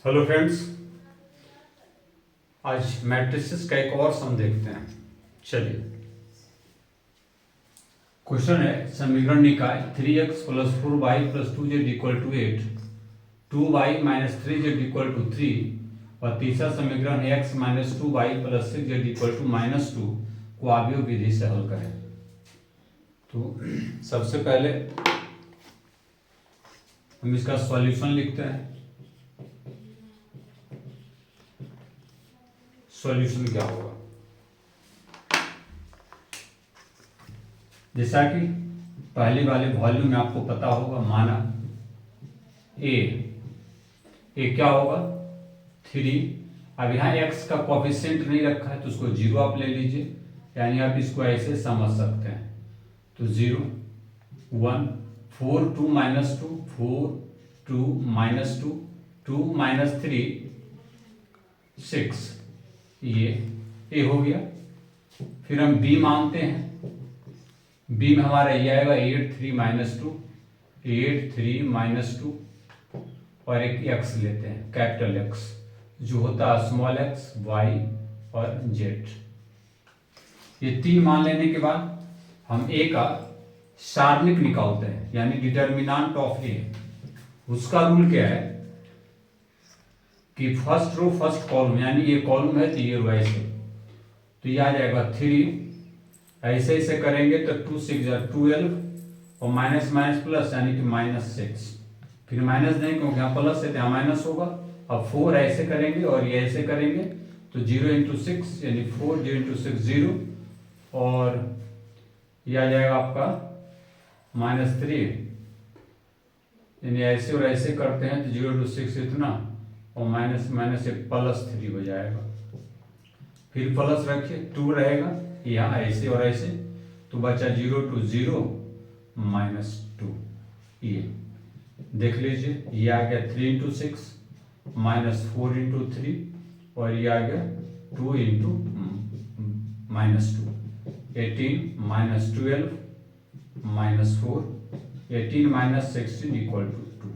Hello friends, आज matrices का एक और सम देखते हैं। चलिए, क्वेश्चन है समीकरण निकाय 3x + 4y + 2z = 8, 2y - 3z = 3 और तीसरा समीकरण है x - 2y + 6z = -2 को आव्यूह विधि से हल करें। तो सबसे पहले हम इसका सॉल्यूशन लिखते हैं। सॉल्यूशन क्या होगा, जैसा कि पहले वाले वॉल्यूम में आपको पता होगा, माना ए क्या होगा 3। अब यहाँ x का कोफिशिएंट नहीं रखा है तो उसको 0 आप ले लीजिए, यानी आप इसको ऐसे समझ सकते हैं। तो 0 1 4 2 -2 4 2 -2 2 -3 6, ये ए हो गया। फिर हम बी मानते हैं। बी में हमारा ये आएगा 8 3 -2 8 3 -2 और एक एक्स लेते हैं, कैपिटल एक्स, जो होता है स्मॉल एक्स वाई और जेड। ये तीन मान लेने के बाद हम ए का सारणिक निकालते हैं, यानी डिटर्मिनेंट ऑफ ए। उसका रूल क्या है कि फर्स्ट रो फर्स्ट कॉलम, यानी ये कॉलम है तो ये रो ऐसे, तो ये आ जाएगा 3। ऐसे ऐसे करेंगे तो 2 6 12 और माइनस माइनस प्लस, यानी कि -6। फिर माइनस नहीं, क्योंकि यहाँ प्लस है तो यहाँ माइनस होगा। अब 4 ऐसे करेंगे और ये ऐसे करेंगे तो 0 × 6 यानी 4 0 × 6 0, और ये आ जाएगा आपका -3, यानी ऐसे और ऐसे करते हैं तो 0 × 6 इतना और माइनस माइनस से +3 हो जाएगा। फिर प्लस रखिए 2 रहेगा यहाँ ऐसे और ऐसे, तो बचा 0 × 0 -2। ये देख लीजिए, ये आ गया 3 × 6 -4 × 3 और ये आ गया 2 × -2 18 -12 -4 18 - 16 = 2।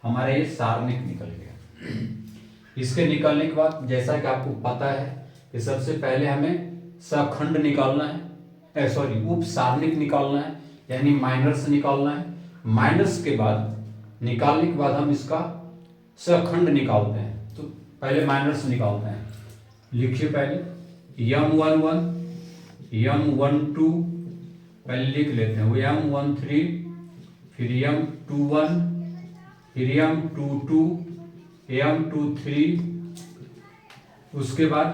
हमारा ये सारणिक निकल गया। इसके निकलने के बाद जैसा कि आपको पता है कि सबसे पहले हमें सखंड निकालना है, सॉरी उप सारणिक निकालना है, यानी माइनस निकालना है। माइनस के बाद निकालने के बाद हम इसका सखंड निकालते हैं। तो पहले माइनस निकालते हैं, लिखिए पहले m11 m12, पहले लिख लेते हैं, m13, फिर m21, फिर m22 m23, उसके बाद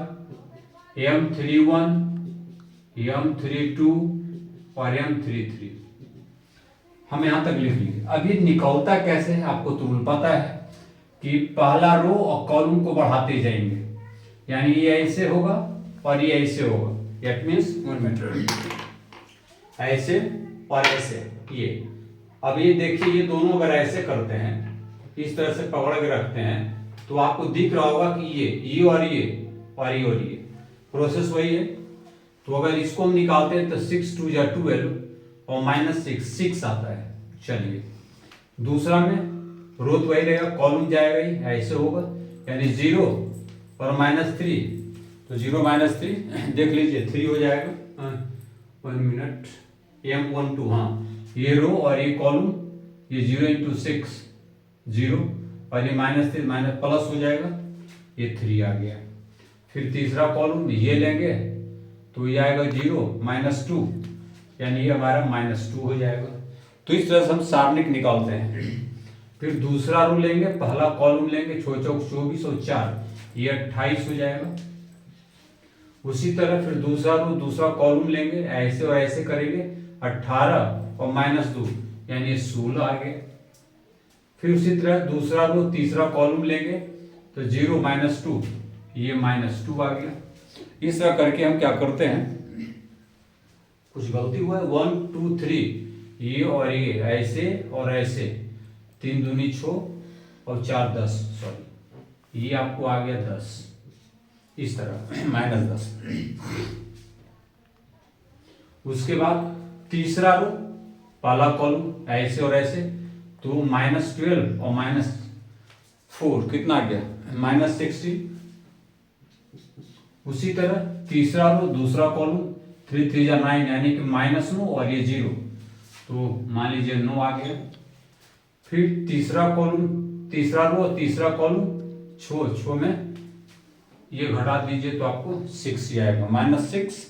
m31 m32 और m33। हम यहां तक लिख लीजिए। अभी निकलता कैसे है आपको तो पता है कि पहला रो और कॉलम को बढ़ाते जाएंगे, यानी ये ऐसे होगा और ये ऐसे होगा। दैट मीन्स 1 मिनट, ऐसे और ऐसे ये। अब ये देखिए, ये दोनों अगर ऐसे करते हैं, इस तरह से पकड़ के रखते हैं, तो आपको दिख रहा होगा कि ये और ये और ये और ये प्रोसेस वही है। तो अगर इसको हम निकालते हैं तो 6 2 12 और -6 6 आता है। चलिए, दूसरा में रो तो वही रहेगा, कॉलम जाएगा ही, ऐसे होगा, यानी 0 और -3, तो 0 -3 देख लीजिए 3 हो जाएगा। 1 मिनट, m12, हाँ, ये रो और ये कॉलम, ये 0 × 6 0 और ये -3 माइनस प्लस हो जाएगा, ये 3 आ गया। फिर तीसरा कॉलम ये लेंगे तो ये आएगा 0 -2, यानी ये हमारा -2 हो जाएगा। तो इस तरह से हम सारणिक निकालते हैं। फिर दूसरा रो लेंगे, पहला कॉलम लेंगे, 6 चौक 24 और 4, ये 28 हो जाएगा। उसी तरह फिर दूसरा रो दूसरा कॉलम लेंगे, ऐसे और ऐसे करेंगे, 18 और -2, यानी 16 आ गया। फिर उसी तरह दूसरा रो तीसरा कॉलम लेंगे तो 0 -2, ये -2 आ गया। इस तरह करके हम क्या करते हैं, कुछ गलती हुआ है, 1 2 3, ये और ये ऐसे और ऐसे, 3 दूनी 6 और 4 10, सॉरी ये आपको आ गया 10, इस तरह -10। उसके बाद तीसरा रो पहला कॉलम ऐसे और ऐसे, तो -12 और 4 कितना आ गया -16। उसी तरह तीसरा रो दूसरा कॉलम 3 3 9 यानी कि -9 और ये 0, तो मान लीजिए 9 आ गया। फिर तीसरा कॉलम तीसरा रो तीसरा कॉलम 6 में ये घटा दीजिए तो आपको 6 आएगा -6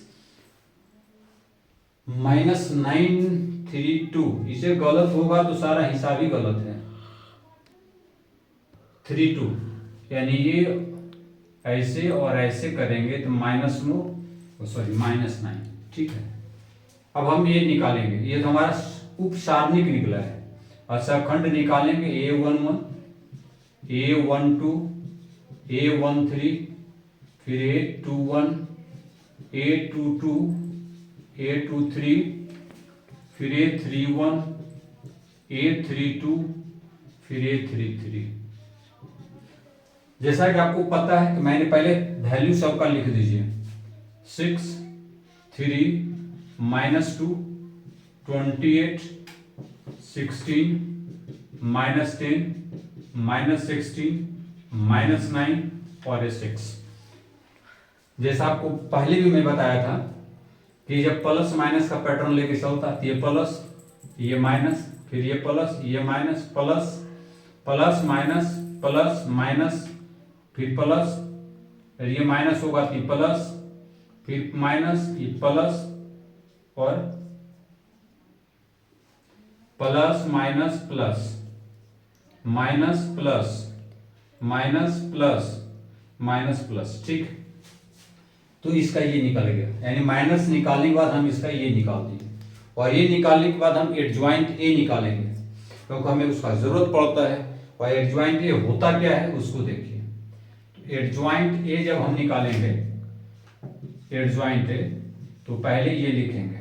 -932। इसे गलत होगा तो सारा हिसाब ही गलत है। 32 यानी ये ऐसे और ऐसे करेंगे तो -9 ठीक है। अब हम ये निकालेंगे, ये तो हमारा उप सारणिक निकला है। अशाखंड निकालेंगे A11 A12 A13 फिर A21 A22 A23 फिर A31 A32 फिर A33। जैसा कि आपको पता है कि मैंने पहले वैल्यू सबका लिख दीजिए 6 3 -2 28 16 -10 -16 -9 और 6। जैसा आपको पहले भी मैं बताया था कि जब प्लस माइनस का पैटर्न लेके चलता है, ये प्लस ये माइनस फिर ये प्लस ये minus plus plus minus plus minus फिर प्लस, फिर ये माइनस होगा तो प्लस फिर माइनस ये प्लस और plus minus plus minus plus minus plus minus plus, ठीक। तो इसका ये निकल गया, यानी माइनस निकालने के बाद हम इसका ये निकाल देंगे और ये निकालने के बाद हम एडजॉइंट ए निकालेंगे क्योंकि हमें उसका जरूरत पड़ता है। और एडजॉइंट ए होता क्या है उसको देखिए। तो एडजॉइंट ए जब हम निकालेंगे एडजॉइंट ए तो पहले ये लिखेंगे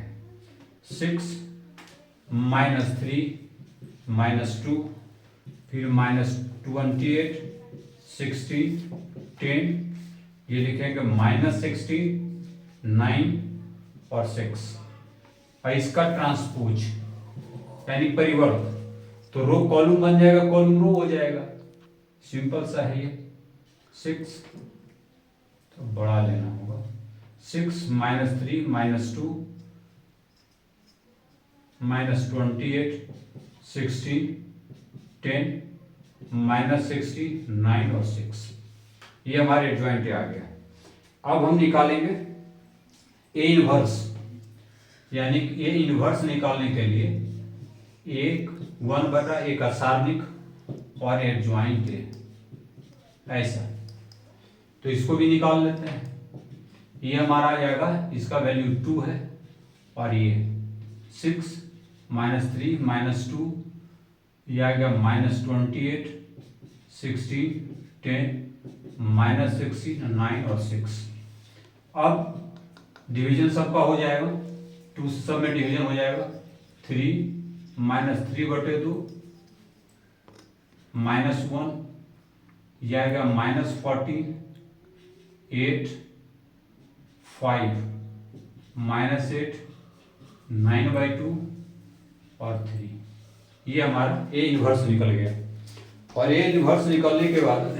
6 -3 -2 फिर -28 16 10 ये लिखेंगे -16 9 और 6 और इसका ट्रांसपोज यानी परिवर्त, तो रो कॉलम बन जाएगा कॉलम रो हो जाएगा, सिंपल सा है ये। 6 तो बड़ा लेना होगा 6 -3 -2 -28 16 10 -60 9 और 6, ये हमारे एडजॉइंट आ गया। अब हम निकालेंगे ए इनवर्स, यानी ए इनवर्स निकालने के लिए 1/1 का सारणिक और एडजॉइंट ए ऐसा, तो इसको भी निकाल लेते हैं। ये हमारा आ जाएगा, इसका वैल्यू 2 है और ये 6 -3 -2 ये आ गया -28 16 10 -16 9 और 6। अब डिवीजन सबका हो जाएगा, 2 सब में डिवीजन हो जाएगा 3 -3/2 -1 यह आएगा -14 8 5 -8 9/2 और 3, ये हमारा ए इनवर्स निकल गया। और ए इनवर्स निकलने के बाद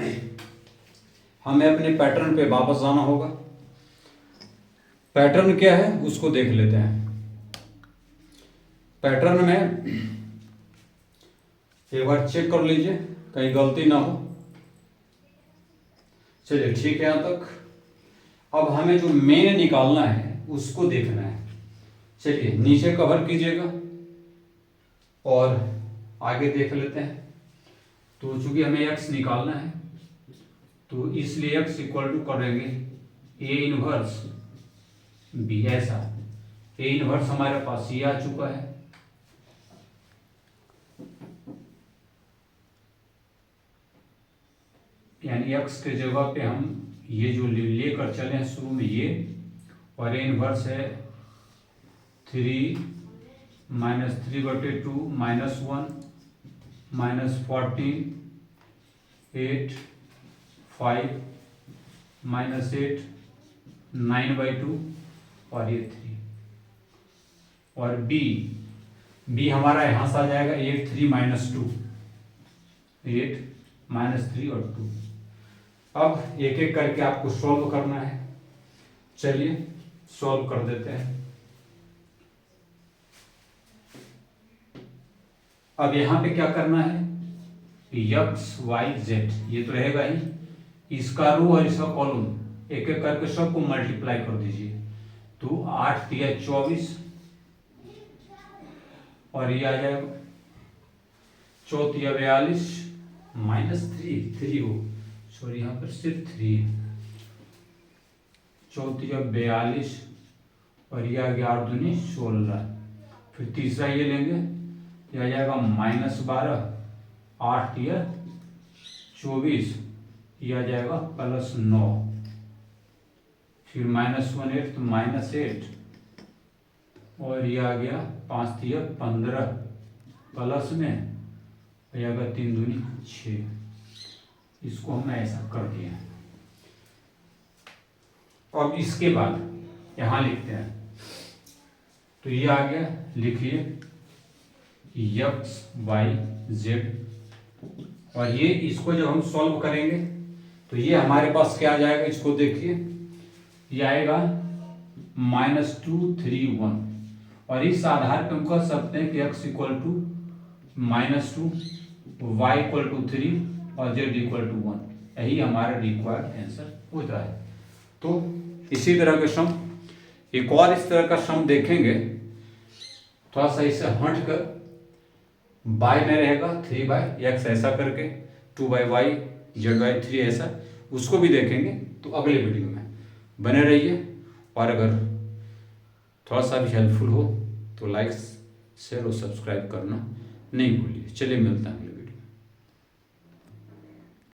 हमें अपने पैटर्न पे वापस आना होगा। पैटर्न क्या है उसको देख लेते हैं। पैटर्न में एक बार चेक कर लीजिए कहीं गलती ना हो। चलिए ठीक है यहाँ तक। अब हमें जो मेन निकालना है उसको देखना है। चलिए नीचे कवर कीजिएगा और आगे देख लेते हैं। तो चूंकि हमें x निकालना है तो इसलिए x इक्वल टू करेंगे ए इनवर्स बी, ऐसा ए इनवर्स हमारे पास ये आ चुका है। यानी x के जगह पे हम ये जो लेकर चले हैं शुरू में ये, और ए इनवर्स है 3 -3/2 -1 -14 8 5 -8 9/2 और ये 3, और b हमारा यहाँ से आ जाएगा 8 3 -2 8 -3 और 2। अब एक एक करके आपको सॉल्व करना है। चलिए सॉल्व कर देते हैं। अब यहां पे क्या करना है, एक्स वाई जेड ये तो रहेगा ही, इसका रो और इसका कॉलम एक एक करके सबको मल्टीप्लाई कर दीजिए। तो 8 या 24 और ये आ जाएगा 4 या 42 -3 हो, सॉरी यहाँ पर सिर्फ 3, 4 या 42 और ये आ गया 8 दूनी 16। फिर तीसरा ये लेंगे, ये आ जाएगा -12, 8 या 24, ये आ जाएगा +9। फिर -1 तो -8 और ये आ गया 5 या 15 प्लस में ये आ गया 3 दूनी 6। इसको हमने ऐसा कर दिया। अब इसके बाद यहाँ लिखते हैं, तो ये आ गया, लिखिए एक्स वाई जेड, और ये इसको जब हम सॉल्व करेंगे तो ये हमारे पास क्या आ जाएगा, इसको देखिए, ये आएगा -2 3 1, और इस आधार पे हम कह सकते हैं कि x = -2, y = 3 और z = 1। यही हमारा रिक्वायर्ड आंसर होता है। तो इसी तरह के सम, एक और इस तरह का सम देखेंगे, थोड़ा सा इससे हट कर, बाय में रहेगा 3/x ऐसा करके, 2/y z/3 ऐसा, उसको भी देखेंगे। तो अगले वीडियो में बने रहिए, और अगर थोड़ा सा भी हेल्पफुल हो तो लाइक शेयर और सब्सक्राइब करना नहीं भूलिए। चलिए मिलता है।